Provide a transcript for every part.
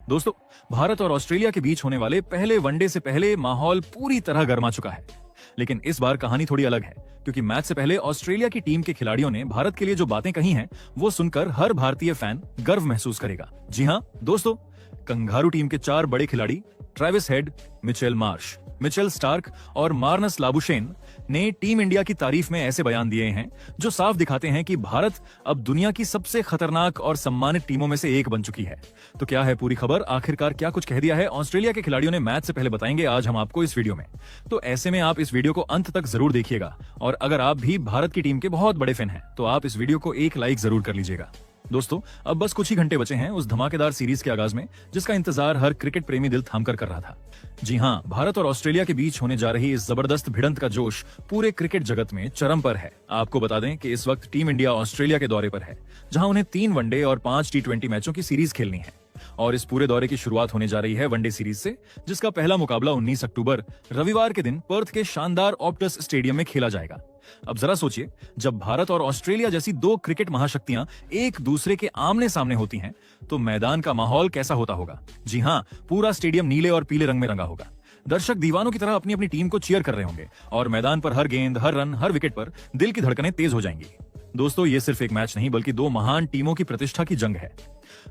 दोस्तों, भारत और ऑस्ट्रेलिया के बीच होने वाले पहले वनडे से पहले माहौल पूरी तरह गर्मा चुका है। लेकिन इस बार कहानी थोड़ी अलग है, क्योंकि मैच से पहले ऑस्ट्रेलिया की टीम के खिलाड़ियों ने भारत के लिए जो बातें कही हैं, वो सुनकर हर भारतीय फैन गर्व महसूस करेगा। जी हाँ दोस्तों, कंगारू टीम के 4 बड़े खिलाड़ी Travis head, Mitchell Marsh, Mitchell Starc और मार्नस लाबुशेन ने टीम इंडिया की तारीफ में ऐसे बयान दिए हैं जो साफ दिखाते हैं कि भारत अब दुनिया की सबसे खतरनाक और सम्मानित टीमों में से एक बन चुकी है। तो क्या है पूरी खबर, आखिरकार क्या कुछ कह दिया है ऑस्ट्रेलिया के खिलाड़ियों ने मैच से पहले, बताएंगे आज हम आपको इस वीडियो में। तो ऐसे में आप इस वीडियो को अंत तक जरूर देखिएगा, और अगर आप भी भारत की टीम के बहुत बड़े फैन हैं तो आप इस वीडियो को एक लाइक जरूर कर लीजिएगा। दोस्तों, अब बस कुछ ही घंटे बचे हैं उस धमाकेदार सीरीज के आगाज में, जिसका इंतजार हर क्रिकेट प्रेमी दिल थाम कर रहा था। जी हाँ, भारत और ऑस्ट्रेलिया के बीच होने जा रही इस जबरदस्त भिड़ंत का जोश पूरे क्रिकेट जगत में चरम पर है। आपको बता दें कि इस वक्त टीम इंडिया ऑस्ट्रेलिया के दौरे पर है, जहां उन्हें 3 वनडे और 5 T20 मैचों की सीरीज खेलनी है। और इस पूरे दौरे की शुरुआत होने जा रही है वनडे सीरीज से, जिसका पहला मुकाबला 19 अक्टूबर रविवार के दिन पर्थ के शानदार ऑप्टस स्टेडियम में खेला जाएगा। अब जरा सोचिए, जब भारत और ऑस्ट्रेलिया जैसी 2 क्रिकेट महाशक्तियां एक दूसरे के आमने सामने होती हैं, तो मैदान का माहौल कैसा होता होगा। जी हाँ, पूरा स्टेडियम नीले और पीले रंग में रंगा होगा। दर्शक दीवानों की तरह अपनी अपनी टीम को चीयर कर रहे होंगे, और मैदान पर हर गेंद, हर रन, हर विकेट पर दिल की धड़कनें तेज हो जाएंगी। दोस्तों, ये सिर्फ एक मैच नहीं, बल्कि 2 महान टीमों की प्रतिष्ठा की जंग है।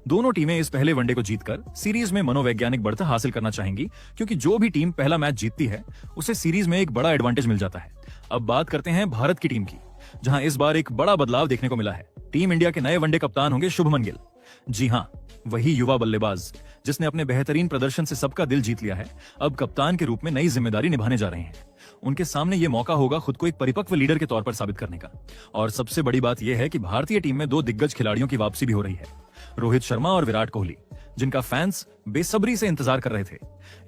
दोनों टीमें इस पहले वनडे को जीतकर सीरीज में मनोवैज्ञानिक बढ़त हासिल करना चाहेंगी, क्योंकि जो भी टीम पहला मैच जीतती है उसे सीरीज में एक बड़ा एडवांटेज मिल जाता है। अब बात करते हैं भारत की टीम की, जहां इस बार एक बड़ा बदलाव देखने को मिला है। टीम इंडिया के नए वनडे कप्तान होंगे शुभमन गिल। जी हाँ, वही युवा बल्लेबाज जिसने अपने बेहतरीन प्रदर्शन से सबका दिल जीत लिया है, अब कप्तान के रूप में नई जिम्मेदारी निभाने जा रहे हैं। उनके सामने ये मौका होगा खुद को एक परिपक्व लीडर के तौर पर साबित करने का। और सबसे बड़ी बात यह है कि भारतीय टीम में 2 दिग्गज खिलाड़ियों की वापसी भी हो रही है, रोहित शर्मा और विराट कोहली, जिनका फैंस बेसब्री से इंतजार कर रहे थे।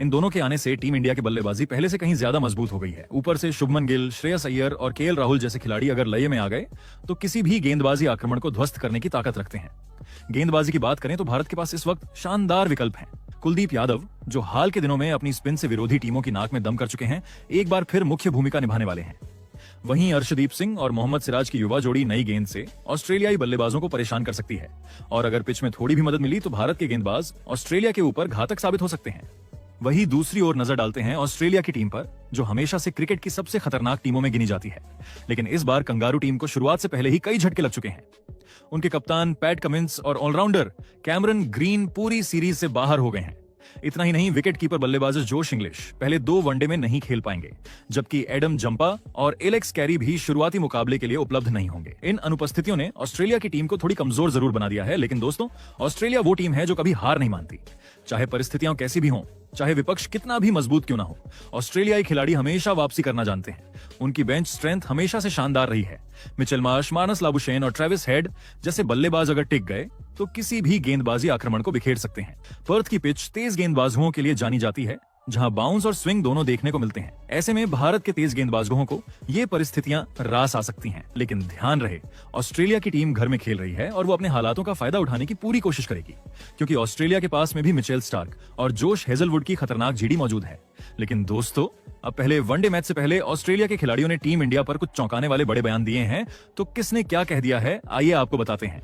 इन दोनों के आने से टीम इंडिया की बल्लेबाजी पहले से कहीं ज्यादा मजबूत हो गई है। ऊपर से शुभमन गिल, श्रेयस अय्यर और केएल राहुल जैसे खिलाड़ी अगर लय में आ गए तो किसी भी गेंदबाजी आक्रमण को ध्वस्त करने की ताकत रखते हैं। गेंदबाजी की बात करें तो भारत के पास इस वक्त शानदार विकल्प हैं। कुलदीप यादव, जो हाल के दिनों में अपनी स्पिन से विरोधी टीमों की नाक में दम कर चुके हैं, एक बार फिर मुख्य भूमिका निभाने वाले हैं। वहीं अर्शदीप सिंह और मोहम्मद सिराज की युवा जोड़ी नई गेंद से ऑस्ट्रेलियाई बल्लेबाजों को परेशान कर सकती है। और अगर पिच में थोड़ी भी मदद मिली तो भारत के गेंदबाज ऑस्ट्रेलिया के ऊपर घातक साबित हो सकते हैं। वही दूसरी ओर नजर डालते हैं ऑस्ट्रेलिया की टीम पर, जो हमेशा से क्रिकेट की सबसे खतरनाक टीमों में गिनी जाती है। लेकिन इस बार कंगारू टीम को शुरुआत से पहले ही कई झटके लग चुके हैं। उनके कप्तान पैट कमिंस और ऑलराउंडर कैमरन ग्रीन पूरी सीरीज से बाहर हो गए हैं। इतना ही नहीं, विकेट कीपर बल्लेबाज जोश इंग्लिश पहले 2 वनडे में नहीं खेल पाएंगे, जबकि एडम जंपा और एलेक्स कैरी भी शुरुआती मुकाबले के लिए उपलब्ध नहीं होंगे। इन अनुपस्थितियों ने ऑस्ट्रेलिया की टीम को थोड़ी कमजोर जरूर बना दिया है, लेकिन दोस्तों, ऑस्ट्रेलिया वो टीम है जो कभी हार नहीं मानती। चाहे परिस्थितियां कैसी भी हों, चाहे विपक्ष कितना भी मजबूत क्यों ना हो, ऑस्ट्रेलियाई खिलाड़ी हमेशा वापसी करना जानते हैं। उनकी बेंच स्ट्रेंथ हमेशा से शानदार रही है। मिचेल मार्श, मार्नस लाबुशेन और ट्रेविस हेड जैसे बल्लेबाज अगर टिक गए तो किसी भी गेंदबाजी आक्रमण को बिखेर सकते हैं। पर्थ की पिच तेज गेंदबाजों के लिए जानी जाती है, जहां बाउंस और स्विंग दोनों देखने को मिलते हैं। ऐसे में भारत के तेज गेंदबाजों को ये परिस्थितियां रास आ सकती हैं। लेकिन ध्यान रहे, ऑस्ट्रेलिया की टीम घर में खेल रही है और वो अपने हालातों का फायदा उठाने की पूरी कोशिश करेगी, क्योंकि ऑस्ट्रेलिया के पास में भी मिचेल स्टार्क और जोश हेजलवुड की खतरनाक जीडी मौजूद है। लेकिन दोस्तों, अब पहले वनडे मैच से पहले ऑस्ट्रेलिया के खिलाड़ियों ने टीम इंडिया पर कुछ चौंकाने वाले बड़े बयान दिए हैं। तो किसने क्या कह दिया है, आइए आपको बताते हैं।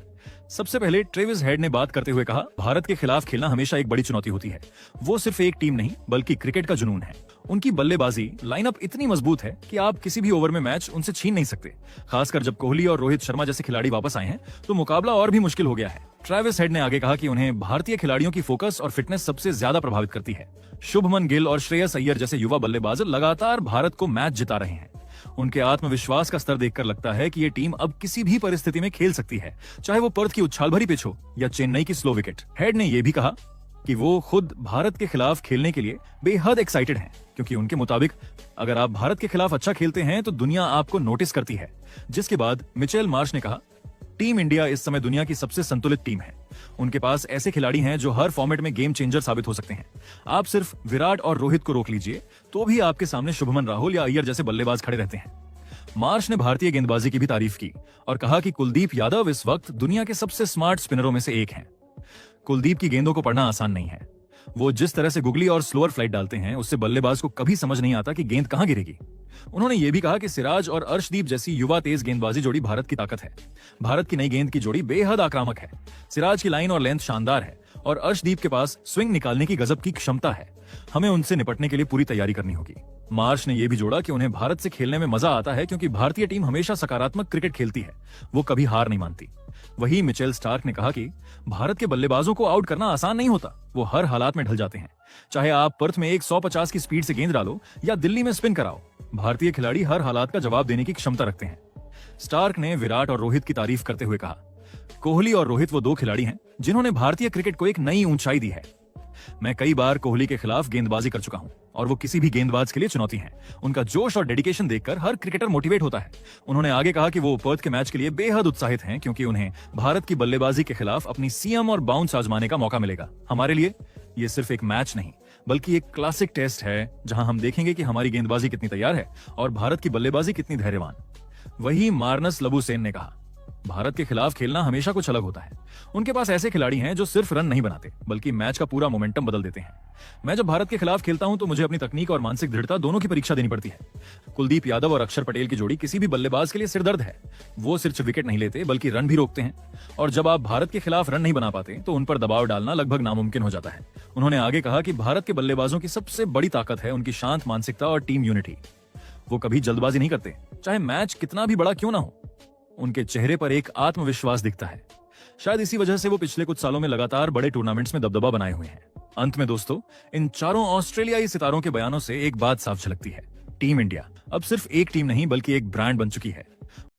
सबसे पहले ट्रेविस हेड ने बात करते हुए कहा, भारत के खिलाफ खेलना हमेशा एक बड़ी चुनौती होती है। वो सिर्फ एक टीम नहीं, बल्कि क्रिकेट का जुनून है। उनकी बल्लेबाजी लाइनअप इतनी मजबूत है कि आप किसी भी ओवर में मैच उनसे छीन नहीं सकते। खासकर जब कोहली और रोहित शर्मा जैसे खिलाड़ी वापस आए हैं तो मुकाबला और भी मुश्किल हो गया है। ट्रेविस हेड ने आगे कहा कि उन्हें भारतीय खिलाड़ियों की फोकस और फिटनेस सबसे ज्यादा प्रभावित करती है। शुभमन गिल और श्रेयस अय्यर जैसे युवा बल्लेबाज लगातार भारत को मैच जिता रहे हैं। उनके आत्मविश्वास का स्तर देखकर लगता है कि ये टीम अब किसी भी परिस्थिति में खेल सकती है, चाहे वो पर्थ की उछाल भरी पिच हो या चेन्नई की स्लो विकेट। हेड ने यह भी कहा कि वो खुद भारत के खिलाफ खेलने के लिए बेहद एक्साइटेड हैं, क्योंकि उनके मुताबिक अगर आप भारत के खिलाफ अच्छा खेलते हैं तो दुनिया आपको नोटिस करती है। जिसके बाद मिचेल मार्श ने कहा, टीम इंडिया इस समय दुनिया की सबसे संतुलित टीम है। उनके पास ऐसे खिलाड़ी हैं जो हर फॉर्मेट में गेम चेंजर साबित हो सकते हैं। आप सिर्फ विराट और रोहित को रोक लीजिए तो भी आपके सामने शुभमन राहुल या अय्यर जैसे बल्लेबाज खड़े रहते हैं। मार्श ने भारतीय गेंदबाजी की भी तारीफ की और कहा कि कुलदीप यादव इस वक्त दुनिया के सबसे स्मार्ट स्पिनरों में से एक हैं। कुलदीप की गेंदों को पढ़ना आसान नहीं है। वो जिस तरह से गुगली और स्लोअर फ्लाइट डालते हैं उससे बल्लेबाज को कभी समझ नहीं आता कि गेंद कहां गिरेगी। उन्होंने ये भी कहा कि सिराज और अर्शदीप जैसी युवा तेज गेंदबाजी जोड़ी भारत की ताकत है। भारत की नई गेंद की जोड़ी बेहद आक्रामक है। सिराज की लाइन और लेंथ शानदार है और अर्शदीप के पास स्विंग निकालने की गजब की क्षमता है। हमें उनसे निपटने के लिए पूरी तैयारी करनी होगी। मार्श ने यह भी जोड़ा कि उन्हें भारत से खेलने में मजा आता है क्योंकि भारतीय टीम हमेशा सकारात्मक क्रिकेट खेलती है, वो कभी हार नहीं मानती। वहीं मिचेल स्टार्क ने कहा कि भारत के बल्लेबाजों को आउट करना आसान नहीं होता, वो हर हालात में ढल जाते हैं। चाहे आप पर्थ में 150 की स्पीड से गेंद डालो या दिल्ली में स्पिन कराओ, भारतीय खिलाड़ी हर हालात का जवाब देने की क्षमता रखते हैं। स्टार्क ने विराट और रोहित की तारीफ करते हुए कहा, कोहली और रोहित वो दो खिलाड़ी हैं जिन्होंने भारतीय क्रिकेट को एक नई ऊंचाई दी है। मैं कई बार कोहली के खिलाफ गेंदबाजी कर चुका हूं और वो किसी भी गेंदबाज के लिए चुनौती हैं। उनका जोश और डेडिकेशन देखकर हर क्रिकेटर मोटिवेट होता है। उन्होंने आगे कहा कि वो पर्थ के मैच के लिए बेहद उत्साहित हैं क्योंकि उन्हें भारत की बल्लेबाजी के खिलाफ अपनी सीएम और बाउंस आजमाने का मौका मिलेगा। हमारे लिए ये सिर्फ एक मैच नहीं बल्कि एक क्लासिक टेस्ट है जहां हम देखेंगे कि हमारी गेंदबाजी कितनी तैयार है और भारत की बल्लेबाजी कितनी धैर्यवान। वही मार्नस लबुसेन ने कहा, भारत के खिलाफ खेलना हमेशा कुछ अलग होता है। उनके पास ऐसे खिलाड़ी हैं जो सिर्फ रन नहीं बनाते बल्कि मैच का पूरा मोमेंटम बदल देते हैं। मैं जब भारत के खिलाफ खेलता हूं तो मुझे अपनी तकनीक और मानसिक दृढ़ता दोनों की परीक्षा देनी पड़ती है। कुलदीप यादव और अक्षर पटेल की जोड़ी किसी भी बल्लेबाज के लिए सिरदर्द है। वो सिर्फ विकेट नहीं लेते बल्कि रन भी रोकते हैं और जब आप भारत के खिलाफ रन नहीं बना पाते तो उन पर दबाव डालना लगभग नामुमकिन हो जाता है। उन्होंने आगे कहा कि भारत के बल्लेबाजों की सबसे बड़ी ताकत है उनकी शांत मानसिकता और टीम यूनिटी। वो कभी जल्दबाजी नहीं करते, चाहे मैच कितना भी बड़ा क्यों ना हो। उनके चेहरे पर एक आत्मविश्वास दिखता है। शायद इसी वजह से वो पिछले कुछ सालों में लगातार बड़े टूर्नामेंट्स में दबदबा बनाए हुए हैं। अंत में दोस्तों, इन चारों ऑस्ट्रेलियाई सितारों के बयानों से एक बात साफ झलकती है, टीम इंडिया अब सिर्फ एक टीम नहीं बल्कि एक ब्रांड बन चुकी है।